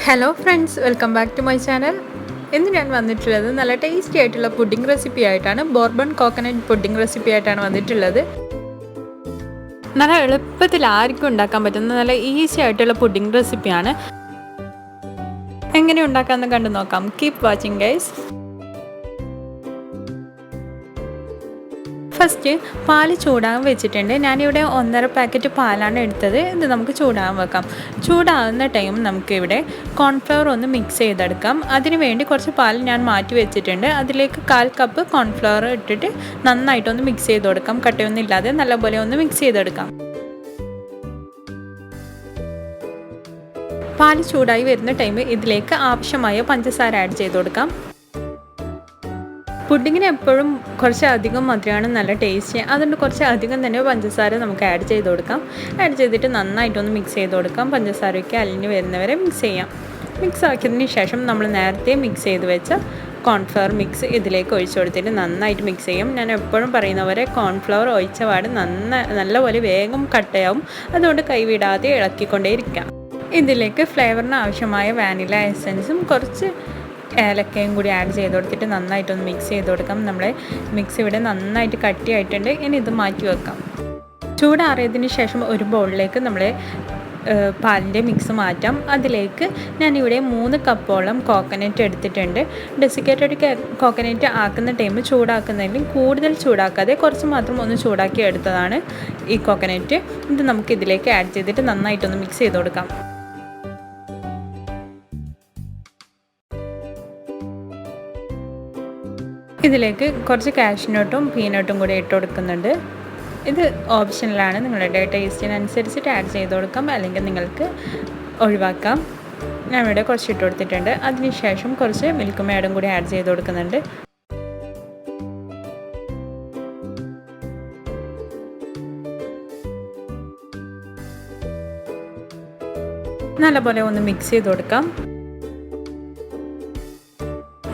Hello friends, welcome back to my channel. ഇന്ന് ഞാൻ വന്നിട്ടുള്ളത് നല്ല ടേസ്റ്റി ആയിട്ടുള്ള പുഡിംഗ് റെസിപ്പി ആയിട്ടാണ്. ബോർബൺ കോക്കനട്ട് പുഡിംഗ് റെസിപ്പി ആയിട്ടാണ് വന്നിട്ടുള്ളത്. നല്ല എളുപ്പത്തിൽ ആർക്കും ഉണ്ടാക്കാൻ പറ്റുന്ന നല്ല ഈസി ആയിട്ടുള്ള പുഡിംഗ് റെസിപ്പിയാണ്. എങ്ങനെ ഉണ്ടാക്കാമെന്ന് കണ്ടു നോക്കാം. Keep watching guys. ഫസ്റ്റ് പാല് ചൂടാകാൻ വെച്ചിട്ടുണ്ട്. ഞാനിവിടെ 1.5 പാക്കറ്റ് പാലാണ് എടുത്തത്. ഇത് നമുക്ക് ചൂടാകാൻ വെക്കാം. ചൂടാകുന്ന ടൈം നമുക്കിവിടെ കോൺഫ്ലവർ ഒന്ന് മിക്സ് ചെയ്തെടുക്കാം. അതിന് വേണ്ടി കുറച്ച് പാൽ ഞാൻ മാറ്റി വെച്ചിട്ടുണ്ട്. അതിലേക്ക് 1/4 കപ്പ് കോൺഫ്ലവർ ഇട്ടിട്ട് നന്നായിട്ടൊന്ന് മിക്സ് ചെയ്ത് കൊടുക്കാം. കട്ടയൊന്നും ഇല്ലാതെ നല്ലപോലെ ഒന്ന് മിക്സ് ചെയ്തെടുക്കാം. പാല് ചൂടായി വരുന്ന ടൈം ഇതിലേക്ക് ആവശ്യമായ പഞ്ചസാര ആഡ് ചെയ്ത് കൊടുക്കാം. പുഡിങ്ങിന് എപ്പോഴും കുറച്ച് അധികം മധുരമാണ് നല്ല ടേസ്റ്റി. അതുകൊണ്ട് കുറച്ച് അധികം തന്നെ പഞ്ചസാര നമുക്ക് ആഡ് ചെയ്ത് കൊടുക്കാം. ആഡ് ചെയ്തിട്ട് നന്നായിട്ടൊന്ന് മിക്സ് ചെയ്ത് കൊടുക്കാം. പഞ്ചസാരയൊക്കെ അലിഞ്ഞ് വരുന്നവരെ മിക്സ് ചെയ്യാം. മിക്സ് ആക്കിയതിന് ശേഷം നമ്മൾ നേരത്തെ മിക്സ് ചെയ്ത് വെച്ച കോൺഫ്ലവർ മിക്സ് ഇതിലേക്ക് ഒഴിച്ചു കൊടുത്തിട്ട് നന്നായിട്ട് മിക്സ് ചെയ്യും. ഞാൻ എപ്പോഴും പറയുന്ന പോലെ കോൺഫ്ലവർ ഒഴിച്ച പാട് നല്ലപോലെ വേഗം കട്ടയാവും. അതുകൊണ്ട് കൈവിടാതെ ഇളക്കിക്കൊണ്ടേയിരിക്കാം. ഇതിലേക്ക് ഫ്ലേവറിന് ആവശ്യമായ വാനില എസൻസും കുറച്ച് ഏലക്കയും കൂടി ആഡ് ചെയ്ത് കൊടുത്തിട്ട് നന്നായിട്ടൊന്ന് മിക്സ് ചെയ്ത് കൊടുക്കാം. നമ്മളെ മിക്സ് ഇവിടെ നന്നായിട്ട് കട്ടിയായിട്ടുണ്ട്. ഇനി ഇത് മാറ്റി വെക്കാം. ചൂടാറിയതിന് ശേഷം ഒരു ബൗളിലേക്ക് നമ്മളെ പാലിൻ്റെ മിക്സ് മാറ്റാം. അതിലേക്ക് ഞാനിവിടെ 3 കപ്പോളം കോക്കനട്ട് എടുത്തിട്ടുണ്ട്. ഡെസിക്കേറ്റഡ് കോക്കനട്ട് ആക്കുന്ന ടൈം ചൂടാക്കുന്നതിലും കൂടുതൽ ചൂടാക്കാതെ കുറച്ച് മാത്രം ഒന്ന് ചൂടാക്കി എടുത്തതാണ് ഈ കോക്കനട്ട്. ഇത് നമുക്ക് ഇതിലേക്ക് ആഡ് ചെയ്തിട്ട് നന്നായിട്ടൊന്ന് മിക്സ് ചെയ്ത് കൊടുക്കാം. ഇതിലേക്ക് കുറച്ച് കാഷ്നട്ടും പീനട്ടും കൂടി ഇട്ട് കൊടുക്കുന്നുണ്ട്. ഇത് ഓപ്ഷനിലാണ്. നിങ്ങളുടെ ടേസ്റ്റിനനുസരിച്ചിട്ട് ആഡ് ചെയ്ത് കൊടുക്കാം, അല്ലെങ്കിൽ നിങ്ങൾക്ക് ഒഴിവാക്കാം. ഞാൻ ഇവിടെ കുറച്ച് ഇട്ട് കൊടുത്തിട്ടുണ്ട്. അതിനുശേഷം കുറച്ച് മിൽക്ക് മേഡും കൂടി ആഡ് ചെയ്ത് കൊടുക്കുന്നുണ്ട്. നല്ലപോലെ ഒന്ന് മിക്സ് ചെയ്ത് കൊടുക്കാം.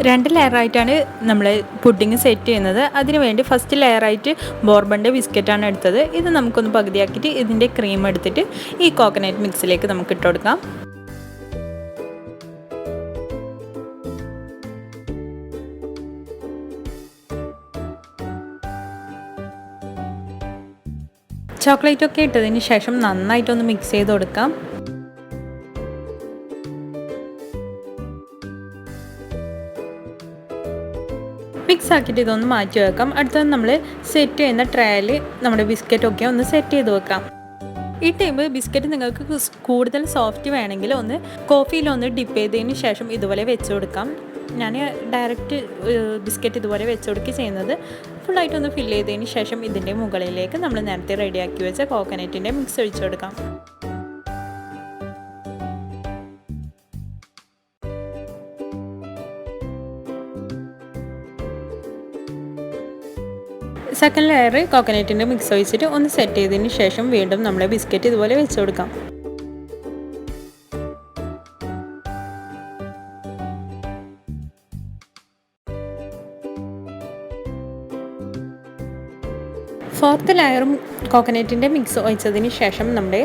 2 ലെയറായിട്ടാണ് നമ്മൾ പുഡിങ് സെറ്റ് ചെയ്യുന്നത്. അതിനുവേണ്ടി ഫസ്റ്റ് ലെയറായിട്ട് ബോർബണിൻ്റെ ബിസ്ക്കറ്റാണ് എടുത്തത്. ഇത് നമുക്കൊന്ന് പകുതിയാക്കിയിട്ട് ഇതിൻ്റെ ക്രീം എടുത്തിട്ട് ഈ കോക്കനട്ട് മിക്സിലേക്ക് നമുക്ക് ഇട്ട് കൊടുക്കാം. ചോക്ലേറ്റൊക്കെ ഇട്ടതിന് ശേഷം നന്നായിട്ടൊന്ന് മിക്സ് ചെയ്ത് കൊടുക്കാം. മിക്സ് ആക്കിയിട്ട് ഇതൊന്ന് മാറ്റി വെക്കാം. അടുത്തത് നമ്മൾ സെറ്റ് ചെയ്യുന്ന ട്രേയിൽ നമ്മുടെ ബിസ്ക്കറ്റൊക്കെ ഒന്ന് സെറ്റ് ചെയ്ത് വെക്കാം. ഈ ടൈം ബിസ്ക്കറ്റ് നിങ്ങൾക്ക് കൂടുതൽ സോഫ്റ്റ് വേണമെങ്കിൽ ഒന്ന് കോഫിയിലൊന്ന് ഡിപ്പ് ചെയ്തതിന് ശേഷം ഇതുപോലെ വെച്ച് കൊടുക്കാം. ഞാൻ ഡയറക്റ്റ് ബിസ്ക്കറ്റ് ഇതുപോലെ വെച്ച് കൊടുക്കുക ചെയ്യുന്നത്. ഫുള്ളായിട്ടൊന്ന് ഫില്ല് ചെയ്തതിന് ശേഷം ഇതിൻ്റെ മുകളിലേക്ക് നമ്മൾ നേരത്തെ റെഡിയാക്കി വെച്ച കോക്കനട്ടിൻ്റെ മിക്സ് ഒഴിച്ചു കൊടുക്കാം. സെക്കൻഡ് ലെയർ കോക്കനട്ടിൻ്റെ മിക്സ് ഒഴിച്ചിട്ട് ഒന്ന് സെറ്റ് ചെയ്തതിന് ശേഷം വീണ്ടും നമ്മളെ ബിസ്ക്കറ്റ് ഇതുപോലെ വെച്ച് കൊടുക്കാം. ഫോർത്ത് ലെയറും കോക്കനട്ടിൻ്റെ മിക്സ് ഒഴിച്ചതിന് ശേഷം നമ്മുടെ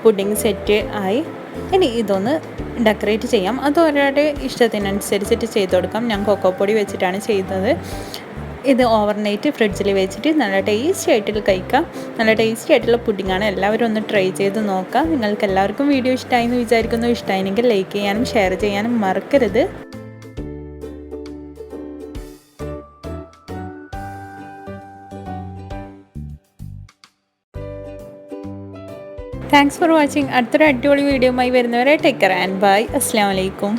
പുഡിംഗ് സെറ്റ് ആയി. ഇനി ഇതൊന്ന് ഡെക്കറേറ്റ് ചെയ്യാം. അത് ഒരാളുടെ ഇഷ്ടത്തിനനുസരിച്ചിട്ട് ചെയ്ത് കൊടുക്കാം. ഞാൻ കൊക്കോ പൊടി വെച്ചിട്ടാണ് ചെയ്യുന്നത്. ഇത് ഓവർനൈറ്റ് ഫ്രിഡ്ജിൽ വെച്ചിട്ട് നല്ല ടേസ്റ്റി ആയിട്ട് കഴിക്കാം. നല്ല ടേസ്റ്റി ആയിട്ടുള്ള പുഡിങ്ങാണ്. എല്ലാവരും ഒന്ന് ട്രൈ ചെയ്ത് നോക്കാം. നിങ്ങൾക്ക് എല്ലാവർക്കും വീഡിയോ ഇഷ്ടമായി എന്ന് വിചാരിക്കുന്നു. ഇഷ്ടമായെങ്കിൽ ലൈക്ക് ചെയ്യാനും ഷെയർ ചെയ്യാനും മറക്കരുത്. Thanks for watching. അടുത്തൊരു അടിപൊളി വീഡിയോയുമായി വരുന്നവരെ ടേക്ക് കെയർ ആൻഡ് ബൈ. അസ്സലാമു അലൈക്കും.